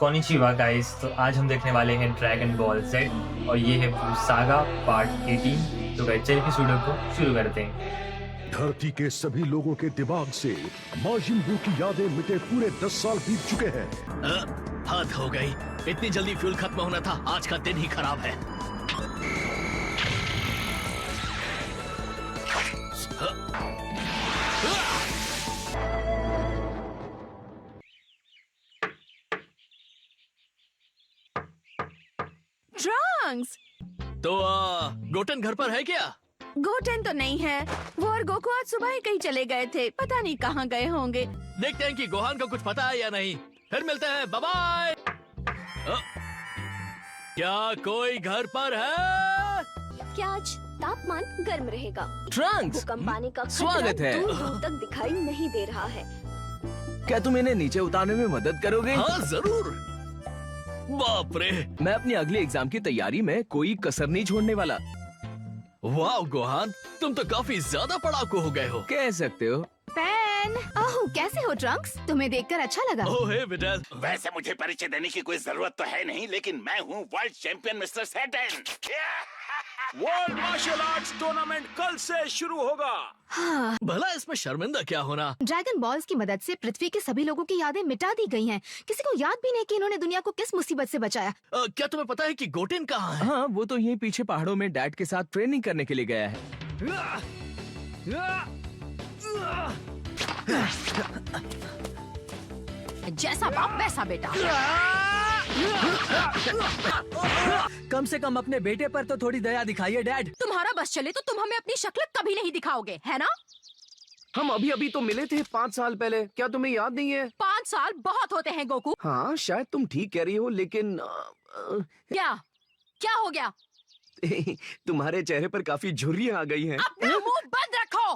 Konnichiwa guys. तो आज हम देखने वाले हैं ड्रैगन बॉल Z और ये है सागा पार्ट 18। तो गाइस चलिए इस वीडियो को शुरू करते हैं। धरती के सभी लोगों के दिमाग से माजिन बू की यादें मिटे पूरे 10 साल बीत चुके हैं। हद हो गई, इतनी जल्दी फ्यूल खत्म होना था। आज का दिन ही खराब है। ट्रंक्स! तो गोटन घर पर है क्या? गोटेन तो नहीं है। वो और गोकू आज सुबह ही कहीं चले गए थे, पता नहीं कहाँ गए होंगे। देखते हैं कि गोहान को कुछ पता है या नहीं। फिर मिलते हैं, बाय बाय। क्या कोई घर पर है? क्या आज तापमान गर्म रहेगा? ट्रंक्स, भूकंप आने का स्वागत है। दूर दूर तक दिखाई नहीं दे रहा है। क्या तुम इन्हें नीचे उतारने में मदद करोगे? हाँ जरूर। बाप रे, मैं अपनी अगली एग्जाम की तैयारी में कोई कसर नहीं छोड़ने वाला। वाह गोहान, तुम तो काफी ज्यादा पढ़ाकू हो गए हो। कह सकते हो। पैन! ओह, कैसे हो ट्रंक्स? तुम्हें देखकर अच्छा लगा। ओह हे विडल, वैसे मुझे परिचय देने की कोई जरूरत तो है नहीं, लेकिन मैं हूँ world champion mister Saturn. World martial arts tournament कल से शुरू होगा। हाँ, भला इसमें शर्मिंदा क्या होना? ड्रैगन बॉल्स की मदद से पृथ्वी के सभी लोगों की यादें मिटा दी गई हैं। किसी को याद भी नहीं कि इन्होंने दुनिया को किस मुसीबत से बचाया। क्या तुम्हें पता है कि गोटेन कहाँ है? हाँ, वो तो यहीं पीछे पहाड़ों में डैड के साथ ट्रेनिंग करने के लिए गया है। जैसा बाप वैसा बेटा। कम से कम अपने बेटे पर तो थोड़ी दया दिखाइए डैड। तुम्हारा बस चले तो तुम हमें अपनी शक्ल कभी नहीं दिखाओगे, है ना? हम अभी अभी तो मिले थे 5 साल पहले। क्या तुम्हें याद नहीं है? 5 साल बहुत होते हैं गोकू। हाँ, शायद तुम ठीक कह रही हो, लेकिन क्या क्या हो गया? तुम्हारे चेहरे पर काफी झुर्रियां आ गई हैं। अपना मुंह बंद रखो।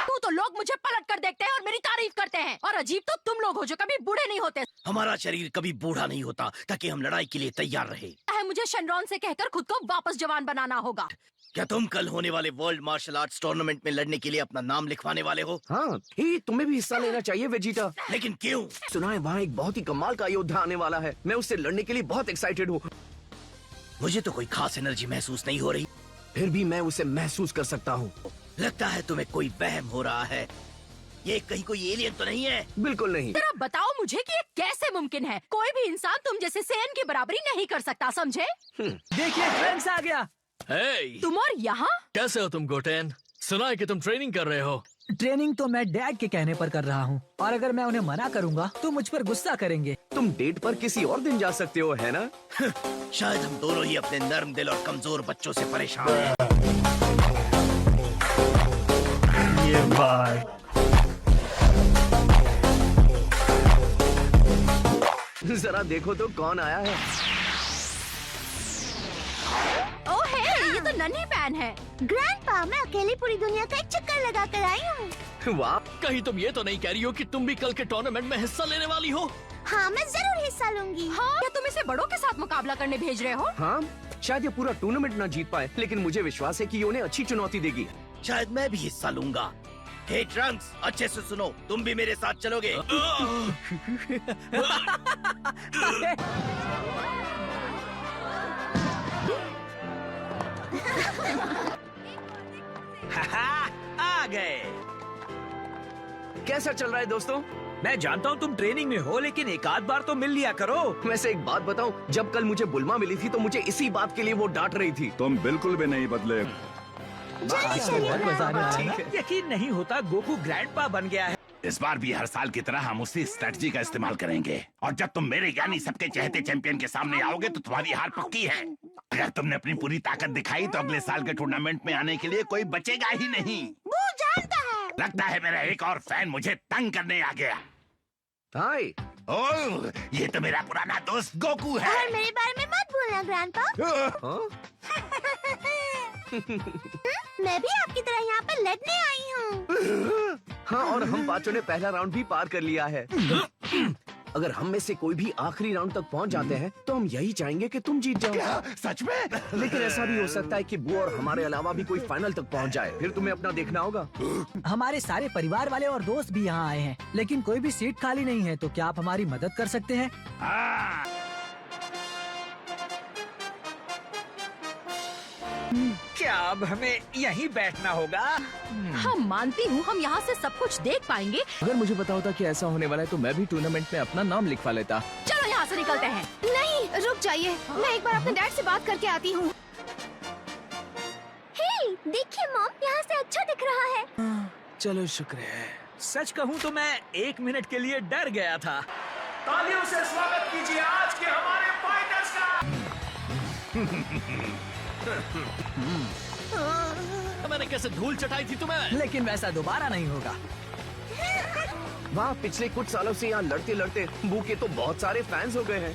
तू तो लोग मुझे पलट कर देखते हैं और मेरी तारीफ करते हैं, और अजीब तो तुम लोग हो जो कभी बूढ़े नहीं होते। हमारा शरीर कभी बूढ़ा नहीं होता ताकि हम लड़ाई के लिए तैयार रहे। मुझे शेनरॉन से कहकर खुद को वापस जवान बनाना होगा। क्या तुम कल होने वाले वर्ल्ड मार्शल आर्ट्स टूर्नामेंट में लड़ने के लिए अपना नाम लिखवाने वाले हो? हाँ, तुम्हें भी हिस्सा लेना चाहिए वेजिटा। लेकिन क्यों? सुना है वहाँ एक बहुत ही कमाल का योद्धा आने वाला है। मैं उससे लड़ने के लिए बहुत एक्साइटेड हूँ। मुझे तो कोई खास एनर्जी महसूस नहीं हो रही। फिर भी मैं उसे महसूस कर सकता हूँ। लगता है तुम्हें कोई वहम हो रहा है। ये कहीं कोई एलियन तो नहीं है? बिल्कुल नहीं। जरा बताओ मुझे कि ये कैसे मुमकिन है? कोई भी इंसान तुम जैसे सेन की बराबरी नहीं कर सकता, समझे? देखिए ट्रंक्स आ गया। हे, तुम और यहाँ? कैसे हो तुम गोटेन? सुना है कि तुम ट्रेनिंग कर रहे हो। ट्रेनिंग तो मैं डैड के कहने पर कर रहा हूँ, और अगर मैं उन्हें मना करूँगा तो मुझ पर गुस्सा करेंगे। तुम डेट पर किसी और दिन जा सकते हो, है ना? शायद हम दोनों ही अपने नर्म दिल और कमजोर बच्चों से परेशान हैं। ये बात जरा देखो तो कौन आया है। ओह हे, ये तो नन्ही पैन है। ग्रैंडपा, मैं अकेली पूरी दुनिया का एक चक्कर लगा कर आई हूँ। वाह, कहीं तुम ये तो नहीं कह रही हो कि तुम भी कल के टूर्नामेंट में हिस्सा लेने वाली हो? हाँ, मैं जरूर हिस्सा लूंगी। हाँ, क्या तुम इसे बड़ों के साथ मुकाबला करने भेज रहे हो? हाँ, शायद ये पूरा टूर्नामेंट ना जीत पाए, लेकिन मुझे विश्वास है कि ये उन्हें अच्छी चुनौती देगी। शायद मैं भी हिस्सा लूंगा। हे ट्रंक्स, अच्छे से सुनो, तुम भी मेरे साथ चलोगे? आ गए। कैसा चल रहा है दोस्तों? मैं जानता हूँ तुम ट्रेनिंग में हो, लेकिन एक आध बार तो मिल लिया करो। वैसे एक बात बताऊं, जब कल मुझे बुल्मा मिली थी तो मुझे इसी बात के लिए वो डांट रही थी। तुम बिल्कुल भी नहीं बदले। यकीन नहीं होता गोकू ग्रैंडपा बन गया है। इस बार भी हर साल की तरह हम उसी स्ट्रेटजी का इस्तेमाल करेंगे, और जब तुम मेरे यानी सबके चहेते चैंपियन के सामने आओगे तो तुम्हारी हार पक्की है। अगर तुमने अपनी पूरी ताकत दिखाई तो अगले साल के टूर्नामेंट में आने के लिए कोई बचेगा ही नहीं। वो जानता है। लगता है मेरा एक और फैन मुझे तंग करने आ गया। हाय, ओह, ये तो मेरा पुराना दोस्त गोकू है। और मेरे बारे में मत बोलना ग्रैंडपा। हाँ? मैं भी आपकी तरह यहाँ पर लड़ने आई हूँ। हाँ, और हम पांचों ने पहला राउंड भी पार कर लिया है। अगर हम में से कोई भी आखिरी राउंड तक पहुंच जाते हैं तो हम यही चाहेंगे कि तुम जीत जाओ। क्या? सच में? लेकिन ऐसा भी हो सकता है कि बू और हमारे अलावा भी कोई फाइनल तक पहुंच जाए, फिर तुम्हें अपना देखना होगा। हमारे सारे परिवार वाले और दोस्त भी यहाँ आए हैं, लेकिन कोई भी सीट खाली नहीं है, तो क्या आप हमारी मदद कर सकते हैं? हाँ। क्या अब हमें यहीं बैठना होगा? हम मानती हूँ हम यहाँ से सब कुछ देख पाएंगे। अगर मुझे पता होता कि ऐसा होने वाला है तो मैं भी टूर्नामेंट में अपना नाम लिखवा लेता। चलो यहाँ से निकलते हैं। नहीं, रुक जाइए, मैं एक बार अपने डैड से बात करके आती हूँ। हे, देखिए मॉम, यहाँ से अच्छा दिख रहा है। चलो शुक्र है। सच कहूँ तो मैं 1 मिनट के लिए डर गया था। तालियों से स्वागत कीजिए आज के हमारे फाइटर्स का। मैंने कैसे धूल चटाई थी तुम्हें। लेकिन वैसा दोबारा नहीं होगा। वाह, पिछले कुछ सालों से यहाँ लड़ते लड़ते बू के तो बहुत सारे फैंस हो गए हैं।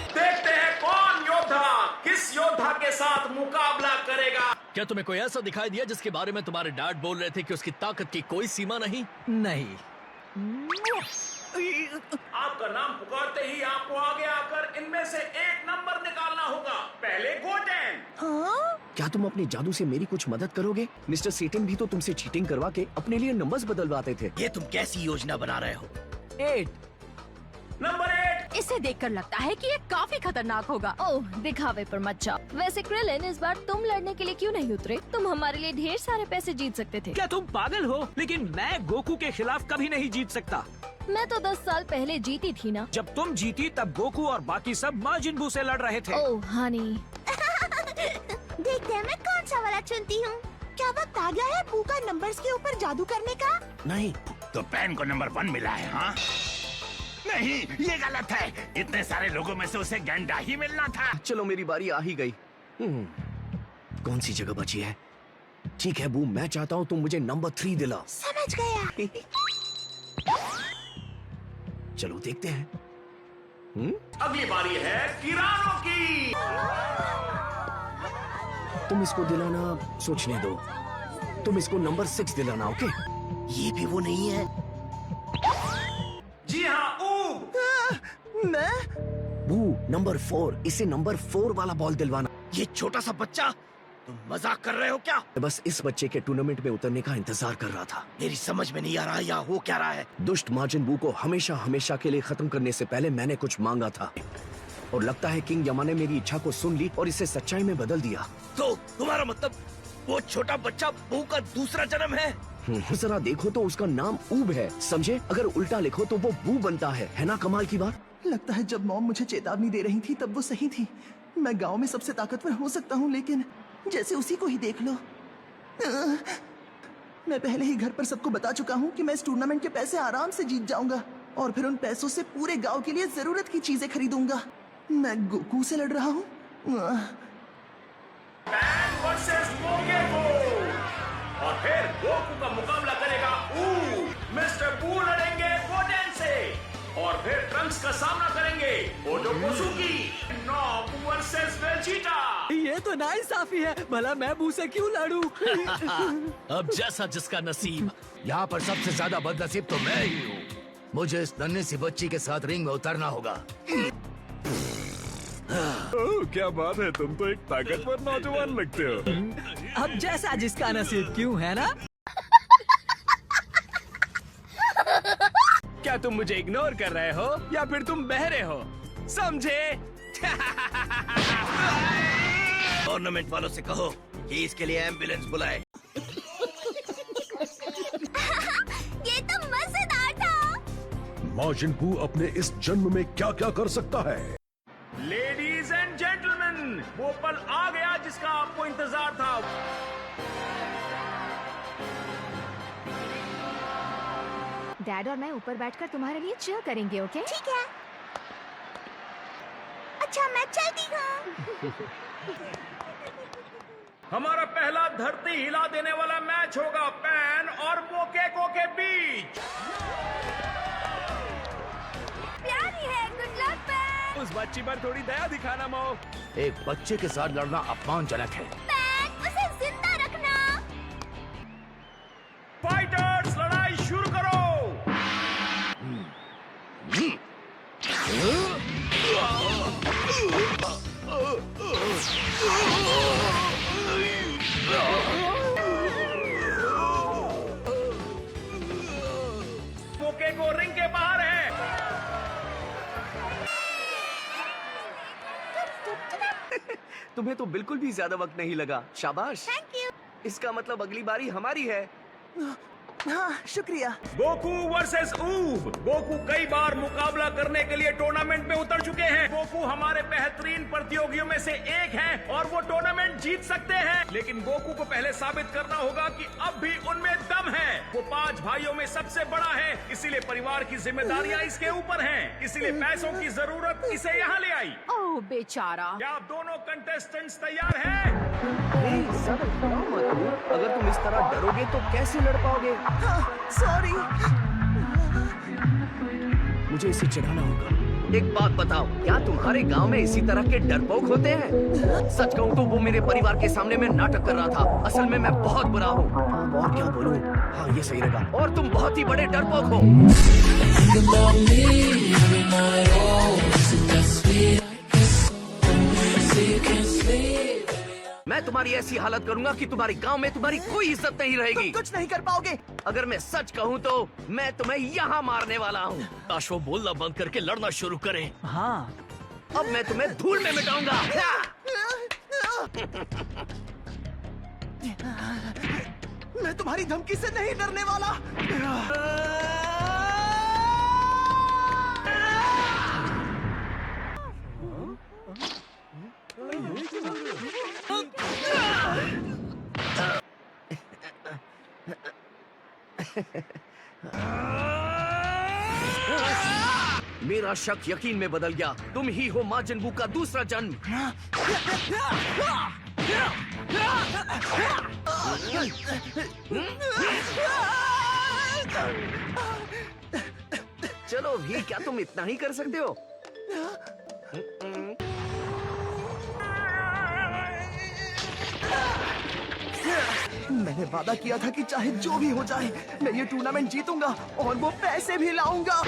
देखते हैं कौन योद्धा किस योद्धा के साथ मुकाबला करेगा। क्या तुम्हें कोई ऐसा दिखाई दिया जिसके बारे में तुम्हारे डैड बोल रहे थे कि उसकी ताकत की कोई सीमा नहीं? नहीं। आपका नाम पुकारते ही आपको आगे आकर इनमें से एक नंबर निकालना होगा। पहले गोटेन। क्या तुम अपने जादू से मेरी कुछ मदद करोगे? मिस्टर सेटन भी तो तुमसे चीटिंग करवा के अपने लिए नंबर्स बदलवाते थे। ये तुम कैसी योजना बना रहे हो? 8। नंबर 8। इसे देखकर लगता है कि ये काफी खतरनाक होगा। ओह, दिखावे पर मत जाओ। वैसे क्रिलिन, इस बार तुम लड़ने के लिए क्यों नहीं उतरे? तुम हमारे लिए ढेर सारे पैसे जीत सकते थे। क्या तुम पागल हो? लेकिन मैं गोकू के खिलाफ कभी नहीं जीत सकता। मैं तो 10 साल पहले जीती थी ना। जब तुम जीती तब गोकू और बाकी सब माजिन बू से लड़ रहे थे। ओह हनी। देखते हैं मैं कौन सा वाला चुनती हूँ। क्या वक्त आ गया है बू का नंबर्स के ऊपर जादू करने का? नहीं तो पैन को नंबर 1 मिला है। हाँ नहीं, ये गलत है। इतने सारे लोगों में से उसे गैंडा ही मिलना था। चलो मेरी बारी आ ही गई। कौन सी जगह बची है? ठीक है बू, मैं चाहता हूँ तुम मुझे नंबर 3 दिला। समझ गया। चलो देखते हैं। अगली बारी है किरानों की। तुम इसको दिलाना सोचने दो। तुम इसको नंबर 6 दिलाना, ओके? ये भी वो नहीं है। जी हाँ, मैं? बू, नंबर 4, इसे नंबर 4 वाला बॉल दिलवाना। ये छोटा सा बच्चा, तुम मजाक कर रहे हो क्या? बस इस बच्चे के टूर्नामेंट में उतरने का इंतजार कर रहा था। मेरी समझ में नहीं आ रहा यहाँ हो क्या रहा है। दुष्ट मार्जिन बू को हमेशा हमेशा के लिए खत्म करने से पहले मैंने कुछ मांगा था, और लगता है किंग यमा ने मेरी इच्छा को सुन ली और इसे सच्चाई में बदल दिया। तो तुम्हारा मतलब वो छोटा बच्चा बू का दूसरा जन्म है? जरा देखो तो उसका नाम ऊब है, समझे? अगर उल्टा लिखो तो वो बू बनता है ना? कमाल की बात। लगता है जब मॉम मुझे चेतावनी दे रही थी तब वो सही थी। मैं गांव में सबसे ताकतवर हो सकता हूँ, लेकिन जैसे उसी को ही देख लो। मैं पहले ही घर पर सबको बता चुका हूँ कि मैं इस टूर्नामेंट के पैसे आराम से जीत जाऊंगा और फिर उन पैसों से पूरे गांव के लिए जरूरत की चीजें खरीदूंगा। मैं गोकू से लड़ रहा हूँ। Pan versus Pokemon. और फिर गोकू का मुकाबला करेगा मिस्टर बू लड़ेंगे गोटेन से, और फिर ट्रंक्स का सामना करेंगे ओटोकोसुकी। Knob versus Vegeta. ये तो नाइंसाफी है, भला मैं बू से क्यों लड़ूं? अब जैसा जिसका नसीब। यहाँ पर सबसे ज्यादा बदनसीब तो मैं ही हूँ। मुझे इस नन्ही सी बच्ची के साथ रिंग में उतरना होगा। ओह, क्या बात है, तुम तो एक ताकतवर नौजवान लगते हो। अब जैसा जिसका नसीब, क्यों है ना? क्या तुम मुझे इग्नोर कर रहे हो या फिर तुम बहरे हो? समझे? टूर्नामेंट वालों से कहो कि इसके लिए एम्बुलेंस बुलाए। ये तो मजेदार था। मार्जिन बू अपने इस जन्म में क्या क्या कर सकता है? लेडीज एंड जेंटलमैन, वो पल आ गया जिसका आपको इंतजार था। डैड और मैं ऊपर बैठकर तुम्हारे लिए चीयर करेंगे, ओके? ठीक है। अच्छा, मैं चलती हूँ। हमारा पहला धरती हिला देने वाला मैच होगा पैन और मोकेको के बीच। प्यारी है, गुड लक पैन। उस बच्ची पर थोड़ी दया दिखाना मो। एक बच्चे के साथ लड़ना अपमानजनक है। पैन, उसे जिंदा रखना। तुम्हें तो बिल्कुल भी ज्यादा वक्त नहीं लगा, शाबाश। Thank you. इसका मतलब अगली बारी हमारी है। हाँ, शुक्रिया। गोकू वर्सेस ऊब। गोकू कई बार मुकाबला करने के लिए टूर्नामेंट में उतर चुके हैं। गोकू हमारे बेहतरीन प्रतियोगियों में से एक हैं और वो टूर्नामेंट जीत सकते हैं, लेकिन गोकू को पहले साबित करना होगा कि अब भी उनमें दम है। वो 5 भाइयों में सबसे बड़ा है, इसीलिए परिवार की जिम्मेदारियां इसके ऊपर हैं, इसीलिए पैसों की जरूरत इसे यहाँ ले आई। ओह बेचारा। क्या आप दोनों कंटेस्टेंट्स तैयार हैं? अगर तुम इस तरह डरोगे तो कैसे लड़ पाओगे? सॉरी। मुझे इसे चिढ़ाना होगा। एक बात बताओ, क्या तुम्हारे गांव में इसी तरह के डरपोक होते हैं? सच कहूँ तो वो मेरे परिवार के सामने में नाटक कर रहा था। असल में मैं बहुत बुरा हूँ। और क्या बोलूँ? हाँ, ये सही लगा। और तुम बहुत ही बड़े डरपोक हो। मैं तुम्हारी ऐसी हालत करूंगा कि तुम्हारे गांव में तुम्हारी कोई इज्जत नहीं रहेगी। तुम कुछ नहीं कर पाओगे। अगर मैं सच कहूँ तो मैं तुम्हें यहाँ मारने वाला हूँ। काश वो बोलना बंद करके लड़ना शुरू करें। हाँ, अब मैं तुम्हें धूल में मिटाऊंगा। मैं तुम्हारी धमकी से नहीं डरने वाला। मेरा शक यकीन में बदल गया। तुम ही हो माजिन बू का दूसरा जन्म। चलो भी, क्या तुम इतना ही कर सकते हो? मैंने वादा किया था कि चाहे जो भी हो जाए मैं ये टूर्नामेंट जीतूंगा और वो पैसे भी लाऊंगा।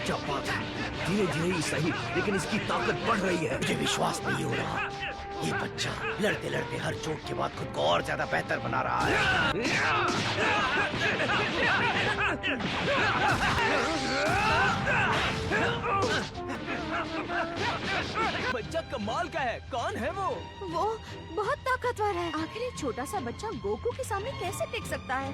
क्या बात है, धीरे धीरे ही सही, लेकिन इसकी ताकत बढ़ रही है। मुझे विश्वास नहीं हो रहा। ये बच्चा लड़ते लड़ते हर चोट के बाद खुद को और ज्यादा बेहतर बना रहा है। बच्चा कमाल का है। कौन है वो? वो बहुत ताकतवर है। आखिर एक छोटा सा बच्चा गोकू के सामने कैसे टिक सकता है?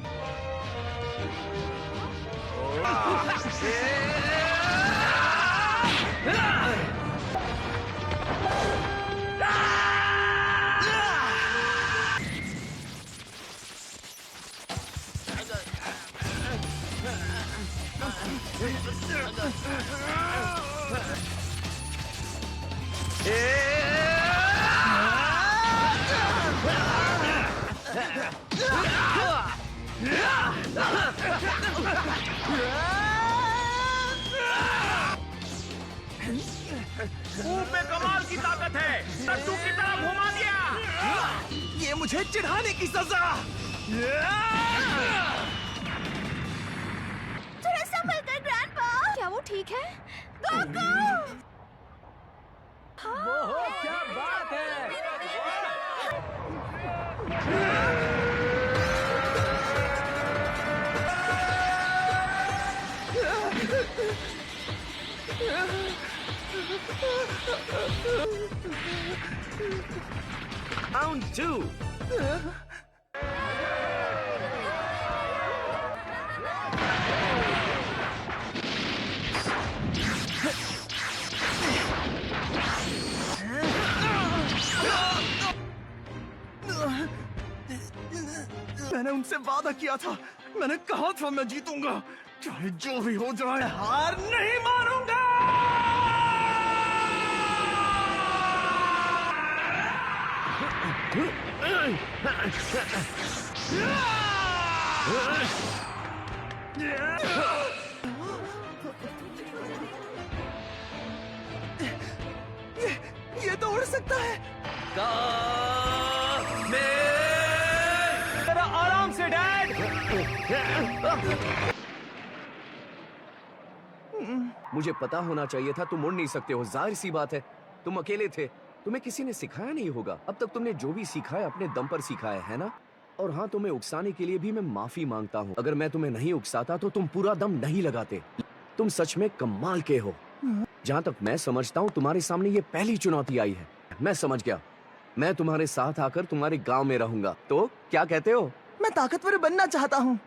ऊब में कमाल की ताकत है। लड्डू की तरह घुमा दिया। ये मुझे चिढ़ाने की सजा। थोड़ा संभल कर ग्रैंडपा। क्या वो ठीक है? गोकू! वो क्या बात है? Round 2. मैंने उनसे वादा किया था। मैंने कहा था मैं जीतूंगा, चाहे जो भी हो जाए हार नहीं मानूंगा। ये तो उड़ सकता है। जरा आराम से डैड। मुझे पता होना चाहिए था तुम उड़ नहीं सकते हो। जाहिर सी बात है, तुम अकेले थे। तुम्हें किसी ने सिखाया नहीं होगा। अब तक तुमने जो भी सीखा है अपने दम पर सीखा है ना? और हाँ, तुम्हें उकसाने के लिए भी मैं माफी मांगता हूँ। अगर मैं तुम्हें नहीं उकसाता तो तुम पूरा दम नहीं लगाते। तुम सच में कमाल के हो। जहाँ तक मैं समझता हूँ तुम्हारे सामने ये पहली चुनौती आई है। मैं समझ गया, मैं तुम्हारे साथ आकर तुम्हारे गांव में रहूंगा। तो क्या कहते हो? मैं ताकतवर बनना चाहता हूँ।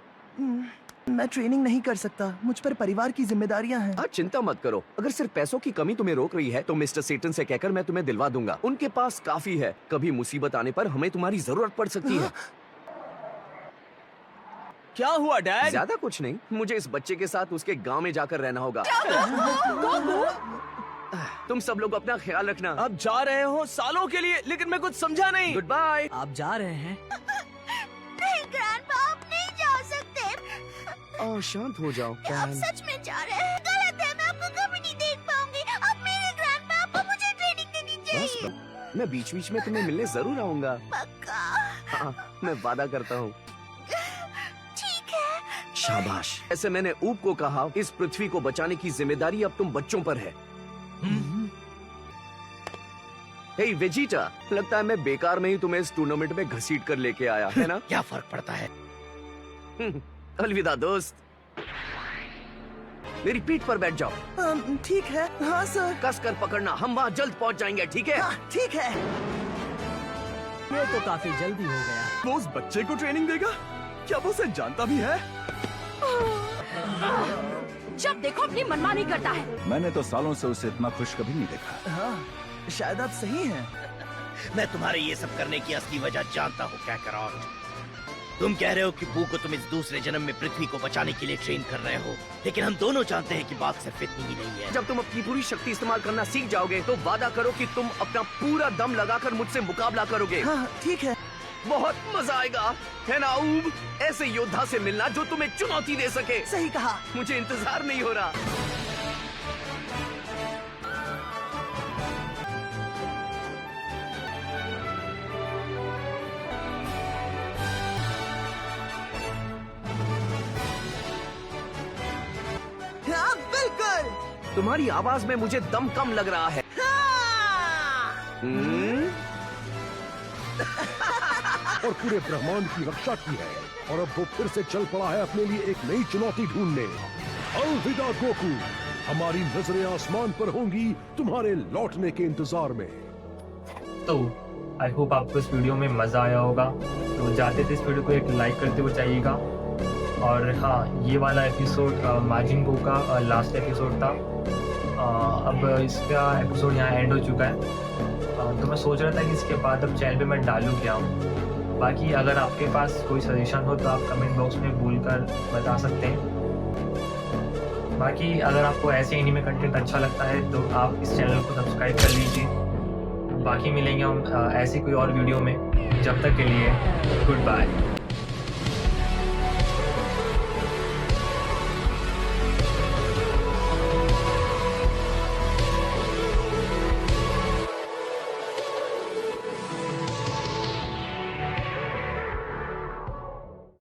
मैं ट्रेनिंग नहीं कर सकता, मुझ पर परिवार की जिम्मेदारियां हैं। हाँ, चिंता मत करो। अगर सिर्फ पैसों की कमी तुम्हें रोक रही है तो मिस्टर सेटन से कहकर मैं तुम्हें दिलवा दूंगा। उनके पास काफी है। कभी मुसीबत आने पर हमें तुम्हारी जरूरत पड़ सकती है। क्या हुआ डैड? ज्यादा कुछ नहीं, मुझे इस बच्चे के साथ उसके गांव में जाकर रहना होगा। तुम सब लोग अपना ख्याल रखना। आप जा रहे हो सालों के लिए, लेकिन मैं कुछ समझा नहीं। Goodbye. आप जा रहे हैं? नहीं ग्रैंडपा, आप नहीं जा सकते। ओह, शांत हो जाओ। आप सच में जा रहे हैं? गलत है, मैं आपको कभी नहीं देख पाऊंगी। अब मेरे ग्रैंडपा, आपको मुझे ट्रेनिंग देनी चाहिए। मैं बीच बीच में तुम्हें मिलने जरूर आऊंगा। पक्का? हाँ, मैं वादा करता हूँ। ठीक है। शाबाश। ऐसे मैंने ऊब को कहा, इस पृथ्वी को बचाने की जिम्मेदारी अब तुम बच्चों पर है। हे वेजिटा, लगता है मैं बेकार में ही तुम्हें इस टूर्नामेंट में घसीट कर लेके आया है ना? क्या फर्क पड़ता है? अलविदा दोस्त। मेरी पीठ पर बैठ जाओ। ठीक है। हाँ सर। कस कर पकड़ना, हम वहाँ जल्द पहुँच जाएंगे। ठीक है? हाँ, ठीक है। ये तो काफी जल्दी हो गया। वो उस बच्चे को ट्रेनिंग देगा? क्या वो उसे जानता भी है? जब देखो अपनी मनमानी करता है। मैंने तो सालों से उसे इतना खुश कभी नहीं देखा। हाँ, शायद आप सही हैं। मैं तुम्हारे ये सब करने की असली वजह जानता हूँ कैकरॉट। तुम कह रहे हो कि बू को तुम इस दूसरे जन्म में पृथ्वी को बचाने के लिए ट्रेन कर रहे हो, लेकिन हम दोनों जानते हैं कि बात सिर्फ इतनी ही नहीं है। जब तुम अपनी पूरी शक्ति इस्तेमाल करना सीख जाओगे तो वादा करो कि तुम अपना पूरा दम लगाकर मुझसे मुकाबला करोगे। हाँ, ठीक है। बहुत मजा आएगा, है ना ऊब? ऐसे योद्धा से मिलना जो तुम्हें चुनौती दे सके। सही कहा। मुझे इंतजार नहीं हो रहा। हाँ, बिल्कुल। तुम्हारी आवाज में मुझे दम कम लग रहा है। और पूरे ब्रह्मांड की रक्षा की है और अब वो फिर से चल पड़ा है अपने लिए एक नई चुनौती ढूंढने। अलविदा गोकू, हमारी नजरें आसमान पर होंगी तुम्हारे लौटने के इंतजार में। तो आई होप आपको इस वीडियो में मज़ा आया होगा। तो जाते थे इस वीडियो को एक लाइक करते हुए जाइएगा। और हाँ, ये वाला एपिसोड माजिन बू का लास्ट एपिसोड था। अब इसका एपिसोड यहाँ एंड हो चुका है। तो मैं सोच रहा था कि इसके बाद अब चैनल पे मैं डालूँ क्या। बाकी अगर आपके पास कोई सजेशन हो तो आप कमेंट बॉक्स में बोलकर बता सकते हैं। बाकी अगर आपको ऐसे एनीमे कंटेंट अच्छा लगता है तो आप इस चैनल को सब्सक्राइब कर लीजिए। बाकी मिलेंगे हम ऐसी कोई और वीडियो में। जब तक के लिए गुड बाय।